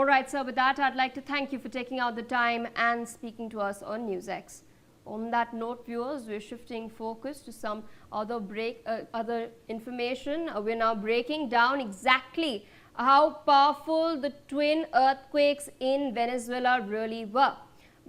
All right, sir, with that, I'd like to thank you for taking out the time and speaking to us on NewsX. On that note, viewers, we're shifting focus to some other information. We're now breaking down exactly how powerful the twin earthquakes in Venezuela really were,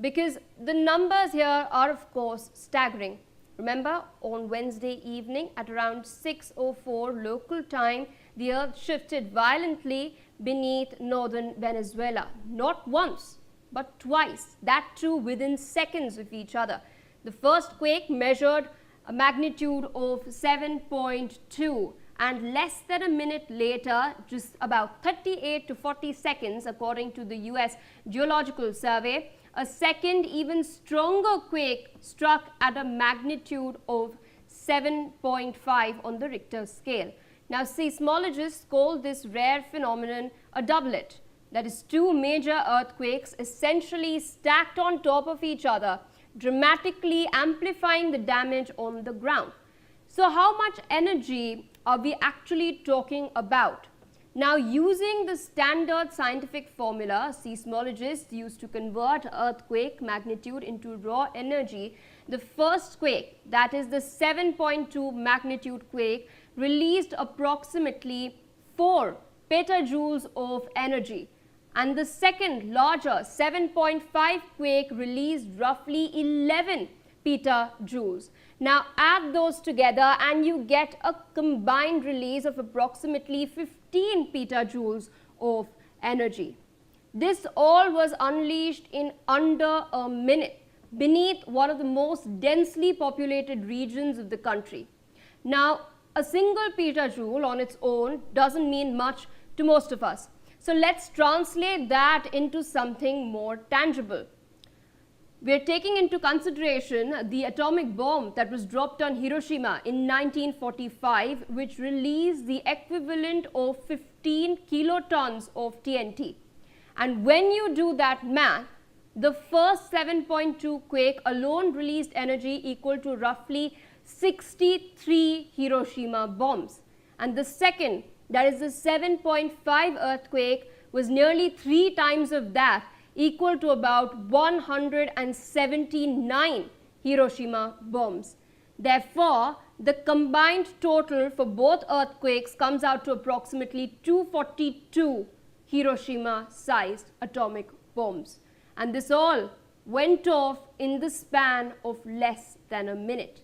because the numbers here are, of course, staggering. Remember, on Wednesday evening at around 6:04 local time, the earth shifted violently beneath northern Venezuela. Not once, but twice, that too within seconds of each other. The first quake measured a magnitude of 7.2, and less than a minute later, just about 38 to 40 seconds according to the US Geological Survey, a second even stronger quake struck at a magnitude of 7.5 on the Richter scale. Now, seismologists call this rare phenomenon a doublet. That is, two major earthquakes essentially stacked on top of each other, dramatically amplifying the damage on the ground. So how much energy are we actually talking about? Now, using the standard scientific formula seismologists use to convert earthquake magnitude into raw energy, the first quake, that is the 7.2 magnitude quake, released approximately 4 petajoules of energy. And the second larger 7.5 quake released roughly 11 petajoules. Now add those together and you get a combined release of approximately 15 petajoules of energy. This all was unleashed in under a minute beneath one of the most densely populated regions of the country. Now, a single petajoule on its own doesn't mean much to most of us. So let's translate that into something more tangible. We are taking into consideration the atomic bomb that was dropped on Hiroshima in 1945, which released the equivalent of 15 kilotons of TNT. And when you do that math, the first 7.2 quake alone released energy equal to roughly 63 Hiroshima bombs. And the second, that is the 7.5 earthquake, was nearly 3 times of that, equal to about 179 Hiroshima bombs. Therefore, the combined total for both earthquakes comes out to approximately 242 Hiroshima-sized atomic bombs. And this all went off in the span of less than a minute.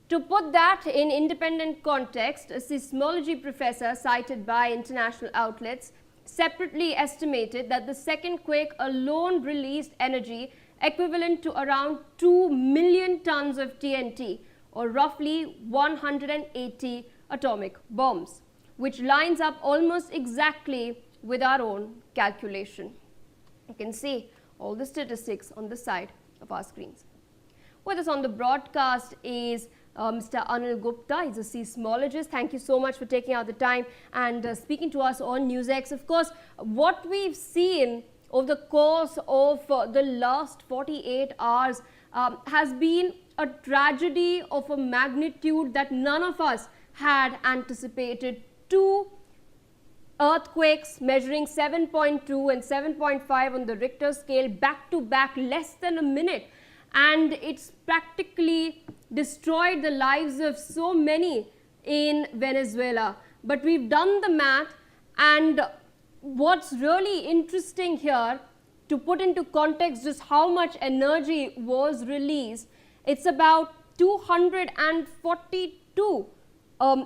To put that in independent context, a seismology professor cited by international outlets separately estimated that the second quake alone released energy equivalent to around 2 million tons of TNT, or roughly 180 atomic bombs, which lines up almost exactly with our own calculation. You can see all the statistics on the side of our screens. With us on the broadcast is Mr. Anil Gupta. He's a seismologist. Thank you so much for taking out the time and speaking to us on NewsX. Of course, what we've seen over the course of the last 48 hours has been a tragedy of a magnitude that none of us had anticipated. Two earthquakes measuring 7.2 and 7.5 on the Richter scale back to back, less than a minute, and it's practically destroyed the lives of so many in Venezuela. But we've done the math, and what's really interesting here, to put into context just how much energy was released, it's about 242.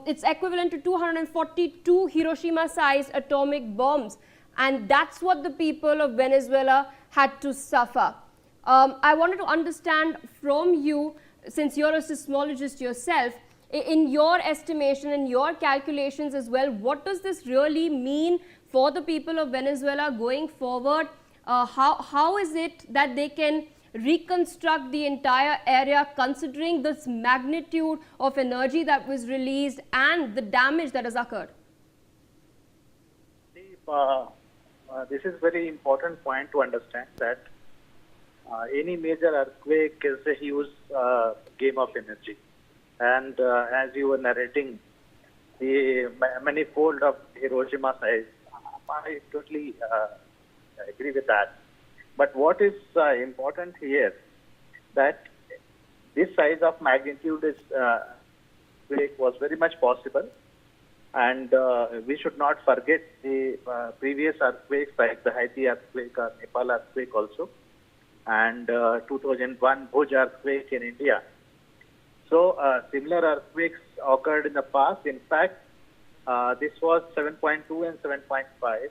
It's equivalent to 242 Hiroshima-sized atomic bombs, and that's what the people of Venezuela had to suffer. I wanted to understand from you, since you're a seismologist yourself, in your estimation and your calculations as well, what does this really mean for the people of Venezuela going forward? How is it that they can reconstruct the entire area considering this magnitude of energy that was released and the damage that has occurred? This is very important point to understand that any major earthquake is a huge game of energy, and as you were narrating, the manifold of Hiroshima size, I totally agree with that. But what is important here that this size of magnitude is quake was very much possible, and we should not forget the previous earthquakes like the Haiti earthquake or Nepal earthquake also, and 2001 Bhuj earthquake in India. So similar earthquakes occurred in the past. In fact, this was 7.2 and 7.5.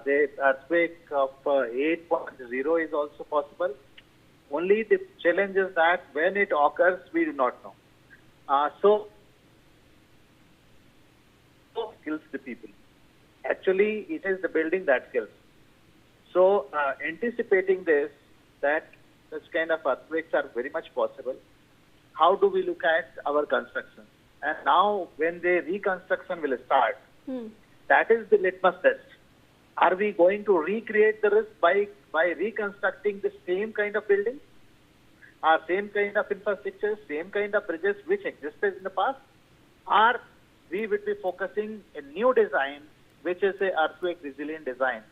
The earthquake of 8.0 is also possible. Only the challenge is that when it occurs, we do not know. So kills the people. Actually, it is the building that kills. So anticipating this, that such kind of earthquakes are very much possible. How do we look at our construction? And now when the reconstruction will start, that is the litmus test. Are we going to recreate the risk by reconstructing the same kind of buildings, same kind of infrastructure, same kind of bridges which existed in the past? Or we would be focusing a new design, which is a earthquake resilient design,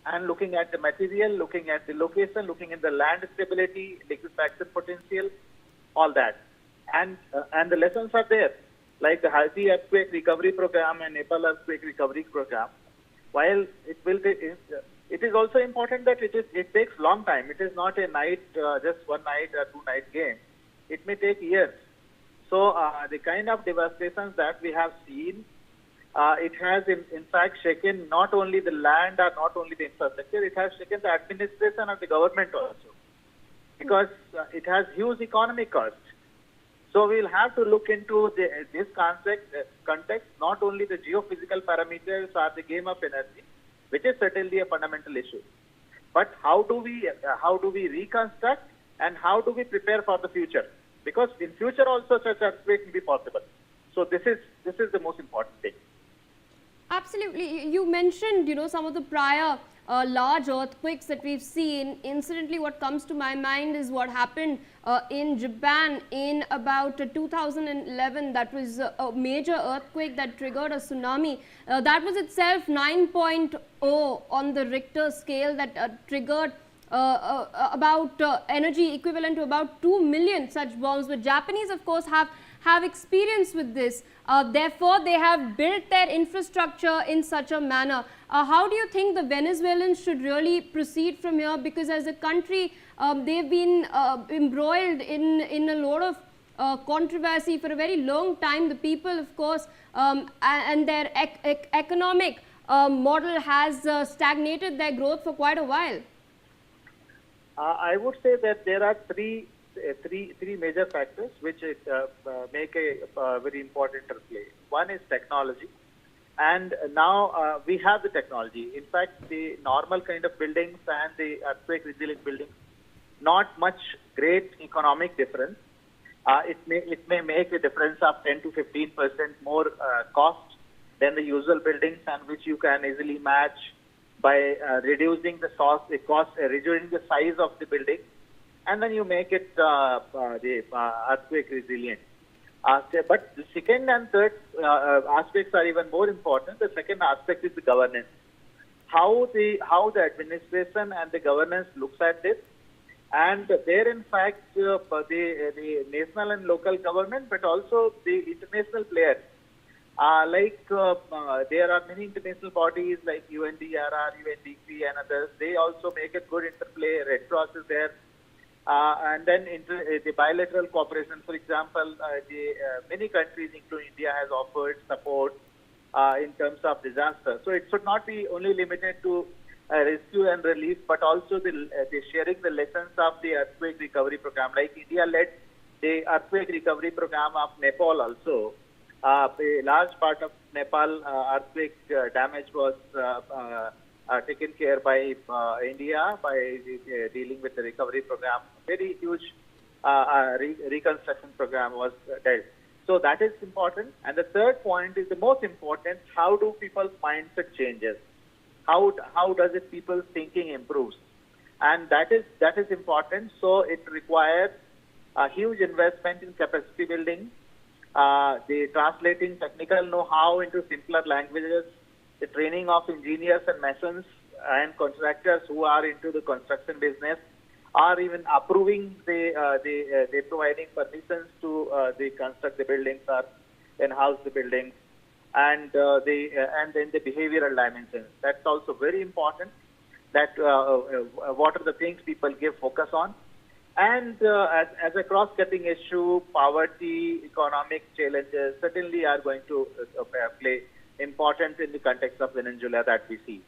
and looking at the material, looking at the location, looking at the land stability, liquefaction potential, all that. And the lessons are there, like the Haiti earthquake recovery program and Nepal earthquake recovery program. While it is also important that it takes long time. It is not a night, just one night or 2 night game. It may take years. So the kind of devastations that we have seen, it has in fact shaken not only the land or not only the infrastructure, it has shaken the administration and the government also, because it has huge economic cost. So we will have to look into this context, not only the geophysical parameters or the game of energy, which is certainly a fundamental issue, but how do we reconstruct and how do we prepare for the future? Because in future also such earthquakes will be possible. So this is the most important thing. Absolutely. You mentioned, some of the prior large earthquakes that we've seen. Incidentally, what comes to my mind is what happened in Japan in about 2011. That was a major earthquake that triggered a tsunami. That was itself 9.0 on the Richter scale, that triggered about energy equivalent to about 2 million such bombs. But Japanese, of course, have experience with this. Therefore, they have built their infrastructure in such a manner. How do you think the Venezuelans should really proceed from here? Because as a country, they've been embroiled in a lot of controversy for a very long time. The people, of course, and their economic model has stagnated their growth for quite a while. I would say that there are three major factors which make a very important interplay. One is technology, and now we have the technology. In fact, the normal kind of buildings and the earthquake resilient buildings, not much great economic difference. It may make a difference of 10 to 15% more cost than the usual buildings, and which you can easily match by reducing the reducing the size of the building, and then you make it the earthquake resilient. But the second and third aspects are even more important. The second aspect is the governance. How the administration and the governance looks at this, and there in fact the national and local government, but also the international players. There are many international bodies like UNDRR, UNDP and others. They also make a good interplay. Red Cross is there. And then the bilateral cooperation, for example, many countries, including India, has offered support in terms of disaster. So it should not be only limited to rescue and relief, but also the sharing the lessons of the earthquake recovery program. Like India led the earthquake recovery program of Nepal also. A large part of Nepal earthquake damage was taken care by India by dealing with the recovery program. Very huge reconstruction program was dealt. So that is important. And the third point is the most important: how do people's mindset changes? How does it people's thinking improves? And that is important. So it requires a huge investment in capacity building, the translating technical know-how into simpler languages, the training of engineers and masons and contractors who are into the construction business are even approving they providing permissions to they construct the buildings or enhance the buildings, and then the behavioral dimensions. That's also very important. That what are the things people give focus on, and as a cross-cutting issue, poverty, economic challenges certainly are going to play important in the context of Venezuela that we see.